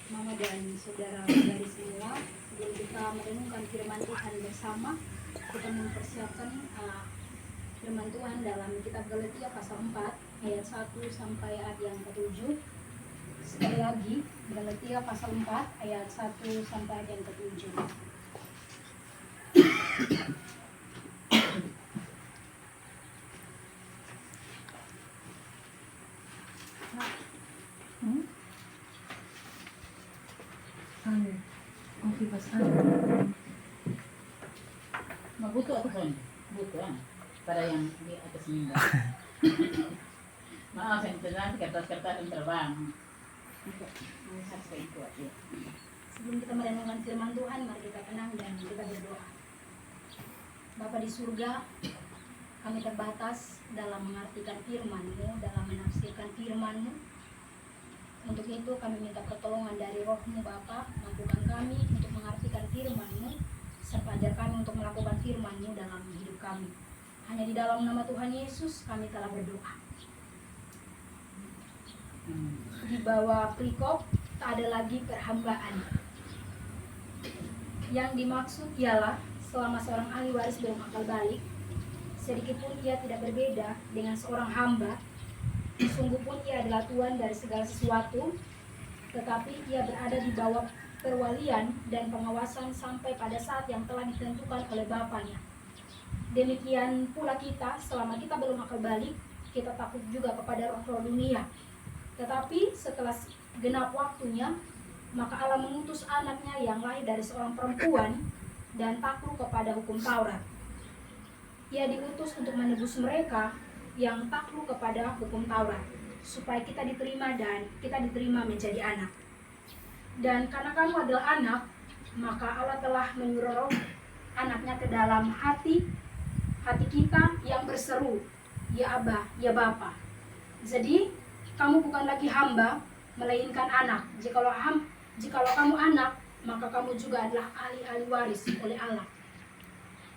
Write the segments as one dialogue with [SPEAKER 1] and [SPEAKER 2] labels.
[SPEAKER 1] Mama dan saudara-saudari semua, sebelum kita merenungkan firman Tuhan bersama, kita mempersiapkan firman Tuhan dalam kitab Galatia pasal 4 ayat 1 sampai ayat yang ke-7. Sekali lagi, Galatia pasal 4 ayat 1 sampai ayat yang ke-7.
[SPEAKER 2] Mabuto ako son. Buto para yang di atas minggu. Maaf, saya kertas-kertas yang terbang.
[SPEAKER 1] Sebelum kita merenungkan firman Tuhan, mari kita tenang dan kita berdoa. Bapa di surga, kami terbatas dalam mengartikan firman-Mu, dalam menafsirkan firman-Mu. Untuk itu kami minta pertolongan dari Roh-Mu Bapa, mampukan kami untuk mengartikan firman-Mu, serta ajar kami untuk melakukan firman-Mu dalam hidup kami. Hanya di dalam nama Tuhan Yesus kami telah berdoa. Di bawah perikop tak ada lagi perhambaan. Yang dimaksud ialah selama seorang ahli waris belum akal balik, sedikit pun ia tidak berbeda dengan seorang hamba. Sungguh pun ia adalah Tuhan dari segala sesuatu, tetapi ia berada di bawah perwalian dan pengawasan sampai pada saat yang telah ditentukan oleh Bapanya. Demikian pula kita, selama kita belum akal balik, kita takut juga kepada roh-roh dunia. Tetapi setelah genap waktunya, maka Allah mengutus anaknya yang lahir dari seorang perempuan dan takluk kepada hukum Taurat. Ia diutus untuk menebus mereka yang takluk kepada hukum Taurat, supaya kita diterima dan kita diterima menjadi anak. Dan karena kamu adalah anak, maka Allah telah menyuruh roh anaknya ke dalam hati kita yang berseru, ya Abba, ya Bapa. Jadi kamu bukan lagi hamba, melainkan anak. Jikalau kamu anak, maka kamu juga adalah ahli waris oleh Allah.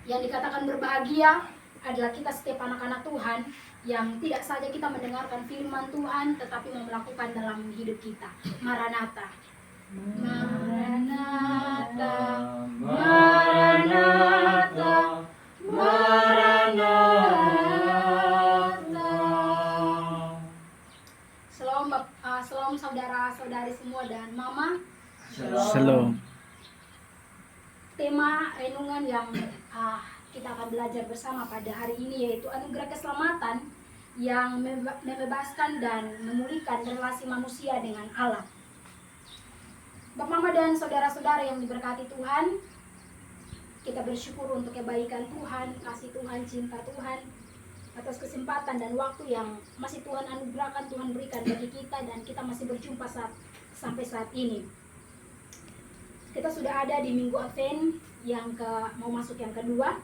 [SPEAKER 1] Yang dikatakan berbahagia adalah kita setiap anak-anak Tuhan yang tidak saja kita mendengarkan firman Tuhan, tetapi mau melakukan dalam hidup kita. Maranatha. Maranatha, Maranatha, Maranatha. Shalom saudara-saudari semua dan Mama.
[SPEAKER 3] Shalom.
[SPEAKER 1] Tema renungan yang kita akan belajar bersama pada hari ini yaitu anugerah keselamatan yang membebaskan dan memulihkan relasi manusia dengan Allah. Bapak, Mama, dan saudara-saudara yang diberkati Tuhan, kita bersyukur untuk kebaikan Tuhan, kasih Tuhan, cinta Tuhan, atas kesempatan dan waktu yang masih Tuhan anugerahkan, Tuhan berikan bagi kita, dan kita masih berjumpa sampai saat ini. Kita sudah ada di Minggu Advent yang mau masuk yang kedua.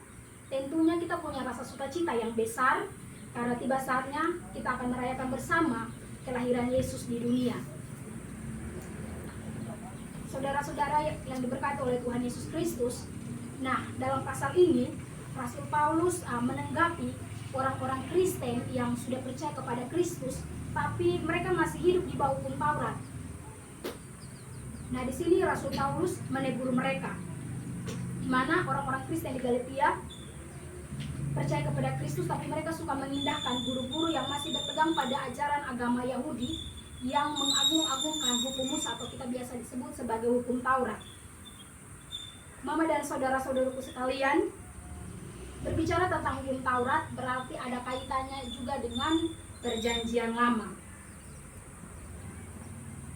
[SPEAKER 1] Tentunya kita punya rasa sukacita yang besar karena tiba saatnya kita akan merayakan bersama kelahiran Yesus di dunia. Saudara-saudara yang diberkati oleh Tuhan Yesus Kristus, nah dalam pasal ini Rasul Paulus menanggapi orang-orang Kristen yang sudah percaya kepada Kristus, tapi mereka masih hidup di bawah hukum Taurat. Nah di sini Rasul Paulus menegur mereka, di mana orang-orang Kristen di Galatia percaya kepada Kristus, tapi mereka suka mengindahkan guru-guru yang masih berpegang pada ajaran agama Yahudi yang mengagung-agungkan hukum Musa atau kita biasa disebut sebagai hukum Taurat. Mama dan saudara-saudaraku sekalian, berbicara tentang hukum Taurat berarti ada kaitannya juga dengan Perjanjian Lama.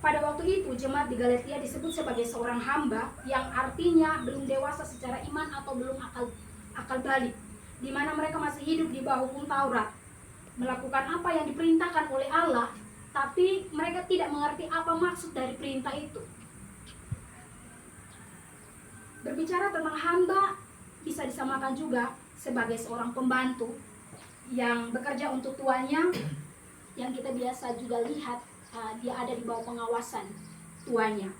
[SPEAKER 1] Pada waktu itu jemaat di Galatia disebut sebagai seorang hamba yang artinya belum dewasa secara iman atau belum akal balik, di mana mereka masih hidup di bawah hukum Taurat, melakukan apa yang diperintahkan oleh Allah, tapi mereka tidak mengerti apa maksud dari perintah itu. Berbicara tentang hamba bisa disamakan juga sebagai seorang pembantu yang bekerja untuk tuannya, yang kita biasa juga lihat dia ada di bawah pengawasan tuannya.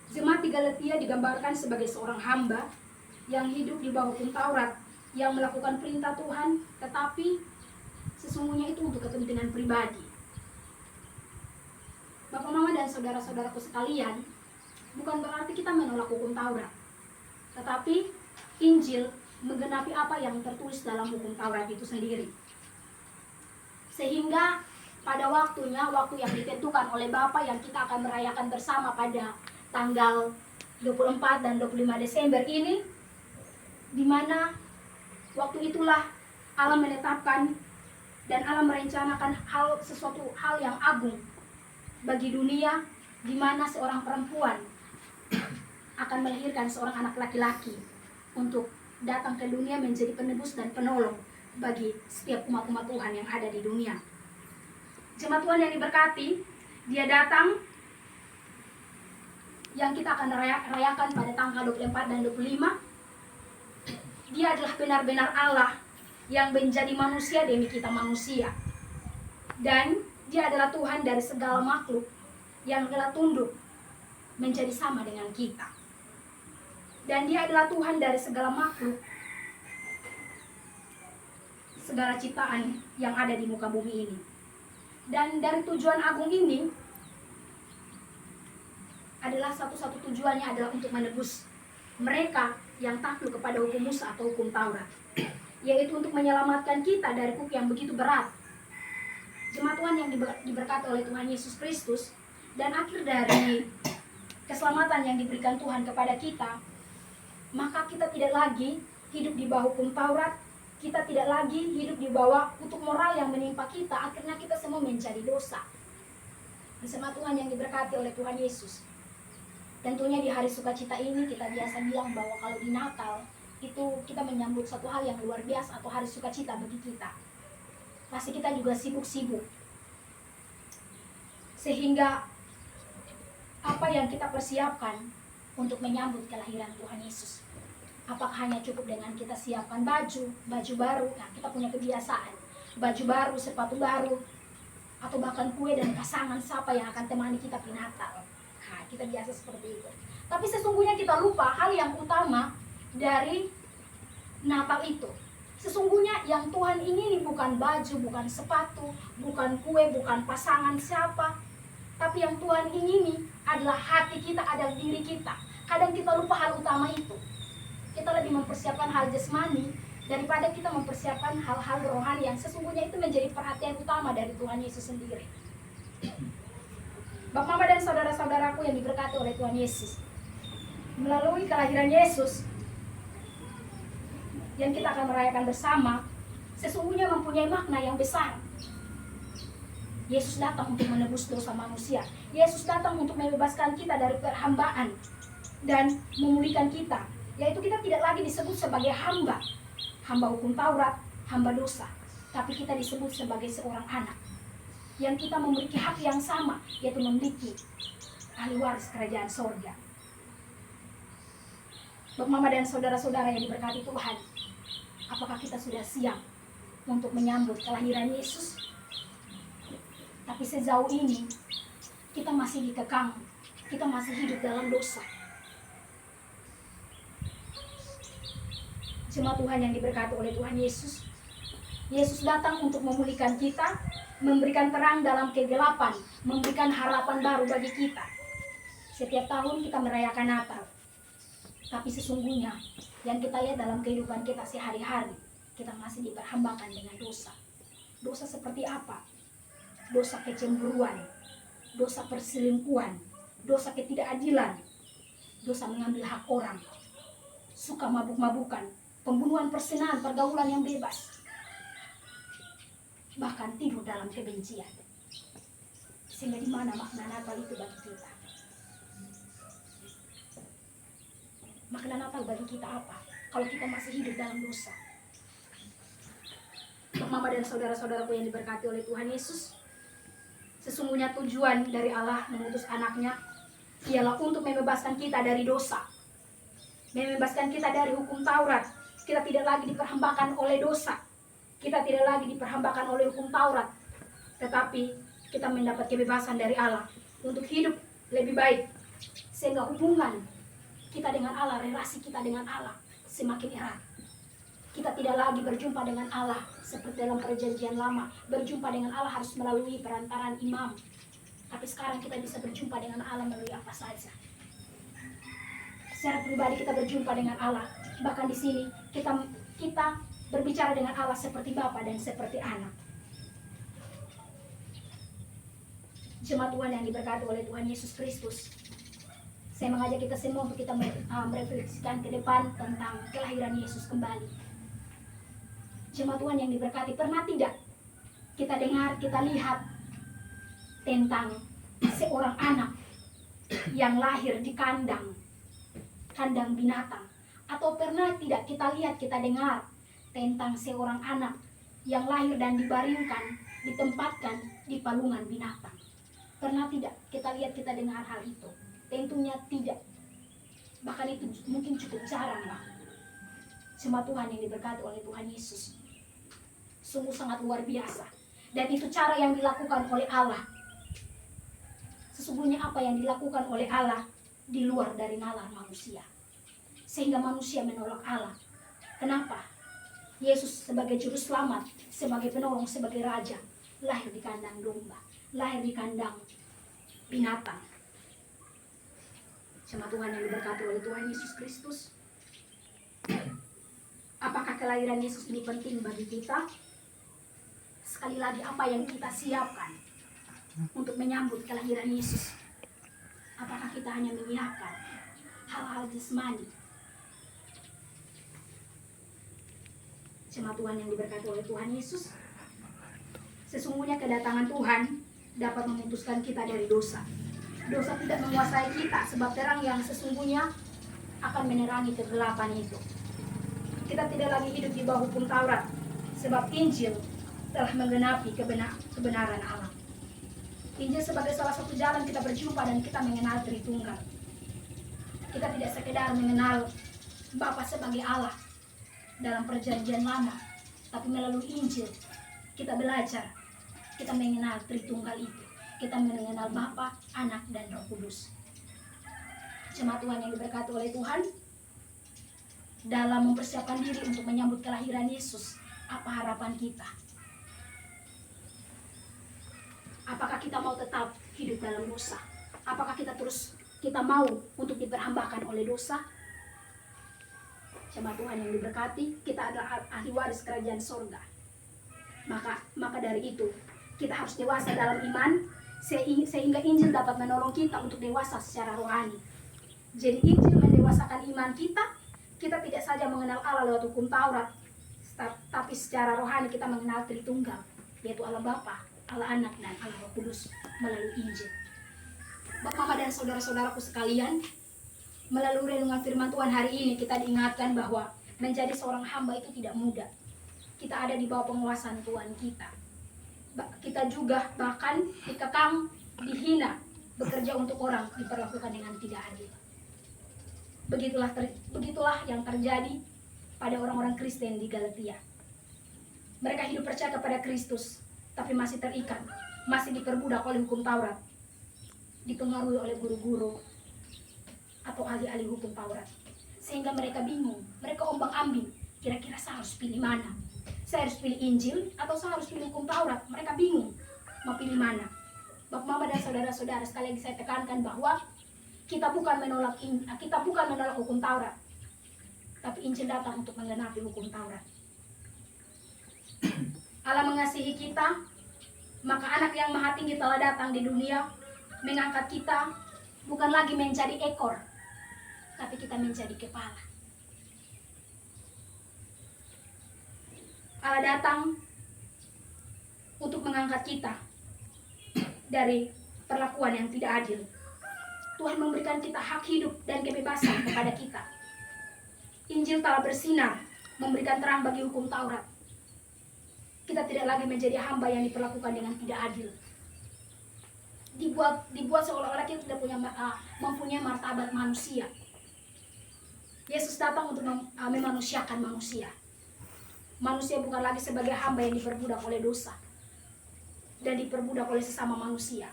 [SPEAKER 1] Jemaat di Galatia digambarkan sebagai seorang hamba yang hidup di bawah hukum Taurat, yang melakukan perintah Tuhan, tetapi sesungguhnya itu untuk kepentingan pribadi. Bapak, Mama, dan dan saudara-saudaraku sekalian, bukan berarti kita menolak hukum Taurat. Tetapi Injil menggenapi apa yang tertulis dalam hukum Taurat itu sendiri. Sehingga pada waktunya, waktu yang ditentukan oleh Bapa yang kita akan merayakan bersama pada tanggal 24 dan 25 Desember ini, di mana waktu itulah Allah menetapkan dan Allah merencanakan sesuatu hal yang agung bagi dunia, di mana seorang perempuan akan melahirkan seorang anak laki-laki untuk datang ke dunia menjadi penebus dan penolong bagi setiap umat-umat Tuhan yang ada di dunia. Jemaat Tuhan yang diberkati, dia datang yang kita akan rayakan pada tanggal 24 dan 25. Dia adalah benar-benar Allah yang menjadi manusia demi kita manusia. Dan dia adalah Tuhan dari segala makhluk yang telah tunduk menjadi sama dengan kita. Dan dia adalah Tuhan dari segala makhluk, segala ciptaan yang ada di muka bumi ini. Dan dari tujuan agung ini adalah satu-satu tujuannya adalah untuk menebus mereka yang takluk kepada hukum Musa atau hukum Taurat, yaitu untuk menyelamatkan kita dari kuk yang begitu berat. Jemaat Tuhan yang diberkati oleh Tuhan Yesus Kristus, dan akhir dari keselamatan yang diberikan Tuhan kepada kita, maka kita tidak lagi hidup di bawah hukum Taurat, kita tidak lagi hidup di bawah kutuk moral yang menimpa kita. Akhirnya kita semua menjadi dosa. Bersama Tuhan yang diberkati oleh Tuhan Yesus. Tentunya di hari sukacita ini kita biasa bilang bahwa kalau di Natal itu kita menyambut satu hal yang luar biasa atau hari sukacita bagi kita. Pasti kita juga sibuk-sibuk. Sehingga apa yang kita persiapkan untuk menyambut kelahiran Tuhan Yesus? Apakah hanya cukup dengan kita siapkan baju baru? Nah, kita punya kebiasaan baju baru, sepatu baru, atau bahkan kue dan pasangan siapa yang akan temani kita di Natal. Nah, kita biasa seperti itu. Tapi sesungguhnya kita lupa hal yang utama dari Natal itu. Sesungguhnya yang Tuhan ingini bukan baju, bukan sepatu, bukan kue, bukan pasangan siapa. Tapi yang Tuhan ingini adalah hati kita, adalah diri kita. Kadang kita lupa hal utama itu. Kita lebih mempersiapkan hal jasmani daripada kita mempersiapkan hal-hal rohani yang sesungguhnya itu menjadi perhatian utama dari Tuhan Yesus sendiri. Bapak, Mama, dan saudara-saudaraku yang diberkati oleh Tuhan Yesus, melalui kelahiran Yesus yang kita akan merayakan bersama, sesungguhnya mempunyai makna yang besar. Yesus datang untuk menebus dosa manusia. Yesus datang untuk membebaskan kita dari perhambaan dan memulihkan kita, yaitu kita tidak lagi disebut sebagai hamba hukum Taurat, hamba dosa, tapi kita disebut sebagai seorang anak yang kita memiliki hak yang sama, yaitu memiliki ahli waris kerajaan sorga. Bapak, Mama, dan saudara-saudara yang diberkati Tuhan, apakah kita sudah siap untuk menyambut kelahiran Yesus? Tapi sejauh ini kita masih dikekang, kita masih hidup dalam dosa. Jemaat Tuhan yang diberkati oleh Tuhan Yesus, Yesus datang untuk memulihkan kita, memberikan terang dalam kegelapan, memberikan harapan baru bagi kita. Setiap tahun kita merayakan Natal, tapi sesungguhnya yang kita lihat dalam kehidupan kita sehari-hari, kita masih diperhambakan dengan dosa. Dosa seperti apa? Dosa kecemburuan, dosa perselingkuhan, dosa ketidakadilan, dosa mengambil hak orang, suka mabuk-mabukan, pembunuhan, perzinahan, pergaulan yang bebas, bahkan tidur dalam kebencian. Sehingga di mana makna Natal itu bagi kita? Makna Natal bagi kita apa? Kalau kita masih hidup dalam dosa. Mama dan saudara-saudaraku yang diberkati oleh Tuhan Yesus, sesungguhnya tujuan dari Allah mengutus anaknya ialah untuk membebaskan kita dari dosa, membebaskan kita dari hukum Taurat. Kita tidak lagi diperhambakan oleh dosa, kita tidak lagi diperhambakan oleh hukum Taurat, tetapi kita mendapat kebebasan dari Allah untuk hidup lebih baik, sehingga hubungan kita dengan Allah, relasi kita dengan Allah semakin erat. Kita tidak lagi berjumpa dengan Allah seperti dalam perjanjian lama. Berjumpa dengan Allah harus melalui perantaraan imam. Tapi sekarang kita bisa berjumpa dengan Allah melalui apa saja. Secara pribadi kita berjumpa dengan Allah. Bahkan di sini kita berbicara dengan Allah seperti Bapa dan seperti anak. Jemaat Tuhan yang diberkati oleh Tuhan Yesus Kristus, saya mengajak kita semua untuk kita merefleksikan ke depan tentang kelahiran Yesus kembali. Jemaat Tuhan yang diberkati, pernah tidak kita dengar, kita lihat tentang seorang anak yang lahir di kandang binatang? Atau pernah tidak kita lihat, kita dengar tentang seorang anak yang lahir dan dibaringkan, ditempatkan di palungan binatang? Pernah tidak kita lihat, kita dengar hal itu? Tentunya tidak. Bahkan itu mungkin cukup jarang lah. Jemaat Tuhan yang diberkati oleh Tuhan Yesus, sungguh sangat luar biasa. Dan itu cara yang dilakukan oleh Allah. Sesungguhnya apa yang dilakukan oleh Allah di luar dari nalar manusia, sehingga manusia menolak Allah. Kenapa? Yesus sebagai juru selamat, sebagai penolong, sebagai raja, lahir di kandang domba, lahir di kandang binatang. Jemaat Tuhan yang diberkati oleh Tuhan Yesus Kristus, apakah kelahiran Yesus ini penting bagi kita? Sekali lagi, apa yang kita siapkan untuk menyambut kelahiran Yesus? Apakah kita hanya menyiapkan hal-hal jasmani? Jemaat Tuhan yang diberkati oleh Tuhan Yesus, sesungguhnya kedatangan Tuhan dapat memutuskan kita dari dosa. Dosa tidak menguasai kita, sebab terang yang sesungguhnya akan menerangi kegelapan itu. Kita tidak lagi hidup di bawah hukum Taurat, sebab Injil telah menggenapi kebenaran Allah. Injil sebagai salah satu jalan kita berjumpa dan kita mengenal Tritunggal. Kita tidak sekedar mengenal Bapa sebagai Allah dalam perjanjian lama, tapi melalui Injil kita belajar, kita mengenal Tritunggal itu. Kita mengenal Bapa, Anak, dan Roh Kudus. Jemaat Tuhan yang diberkati oleh Tuhan, dalam mempersiapkan diri untuk menyambut kelahiran Yesus, apa harapan kita? Apakah kita mau tetap hidup dalam dosa? Apakah kita mau untuk diperhambakan oleh dosa? Jemaat Tuhan yang diberkati, kita adalah ahli waris kerajaan sorga. Maka dari itu, kita harus dewasa dalam iman, sehingga Injil dapat menolong kita untuk dewasa secara rohani. Jadi Injil mendewasakan iman kita. Kita tidak saja mengenal Allah lewat hukum Taurat, tapi secara rohani kita mengenal Tritunggal, yaitu Allah Bapa, Allah Anak, dan Allah Roh Kudus melalui Injil. Bapak, Mama, dan saudara-saudaraku sekalian, melalui renungan firman Tuhan hari ini kita diingatkan bahwa menjadi seorang hamba itu tidak mudah. Kita ada di bawah penguasaan Tuhan kita. Kita juga bahkan dikekang, dihina, bekerja untuk orang, diperlakukan dengan tidak adil. Begitulah yang terjadi pada orang-orang Kristen di Galatia. Mereka hidup percaya kepada Kristus, tapi masih terikat, masih diperbudak oleh hukum Taurat, dipengaruhi oleh guru-guru atau ahli-ahli hukum Taurat, sehingga mereka bingung, mereka ombang-ambing, kira-kira saya harus pilih mana? Saya harus pilih Injil atau saya harus pilih hukum Taurat? Mereka bingung mau pilih mana. Bapak, Mama, dan saudara-saudara, sekali lagi saya tekankan bahwa kita bukan menolak hukum Taurat, tapi Injil datang untuk menggenapi hukum Taurat. Allah mengasihi kita, maka Anak yang Maha Tinggi telah datang di dunia, mengangkat kita bukan lagi menjadi ekor, tapi kita menjadi kepala. Allah datang untuk mengangkat kita dari perlakuan yang tidak adil. Tuhan memberikan kita hak hidup dan kebebasan kepada kita. Injil telah bersinar, memberikan terang bagi hukum Taurat. Kita tidak lagi menjadi hamba yang diperlakukan dengan tidak adil. Dibuat seolah-olah kita tidak mempunyai martabat manusia. Yesus datang untuk memanusiakan manusia. Manusia bukan lagi sebagai hamba yang diperbudak oleh dosa dan diperbudak oleh sesama manusia.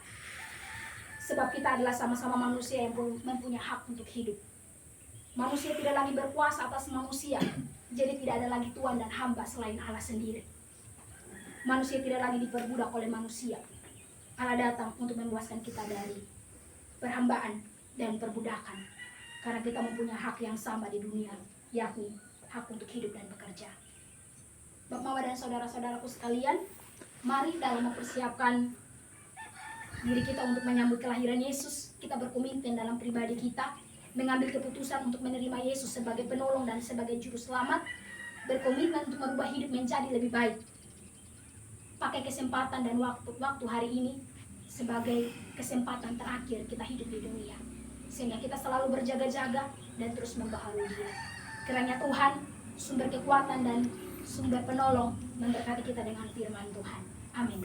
[SPEAKER 1] Sebab kita adalah sama-sama manusia yang mempunyai hak untuk hidup. Manusia tidak lagi berkuasa atas manusia, jadi tidak ada lagi tuan dan hamba selain Allah sendiri. Manusia tidak lagi diperbudak oleh manusia, Allah datang untuk membebaskan kita dari perhambaan dan perbudakan. Karena kita mempunyai hak yang sama di dunia, yakni hak untuk hidup dan bekerja. Bapak, Mama, dan saudara-saudaraku sekalian, mari dalam mempersiapkan diri kita untuk menyambut kelahiran Yesus, kita berkomitmen dalam pribadi kita, mengambil keputusan untuk menerima Yesus sebagai penolong dan sebagai juru selamat, berkomitmen untuk merubah hidup menjadi lebih baik. Pakai kesempatan dan waktu hari ini sebagai kesempatan terakhir kita hidup di dunia, sehingga kita selalu berjaga-jaga dan terus membaharui Dia. Kiranya Tuhan, sumber kekuatan dan sumber penolong, memberkati kita dengan firman Tuhan. Amin.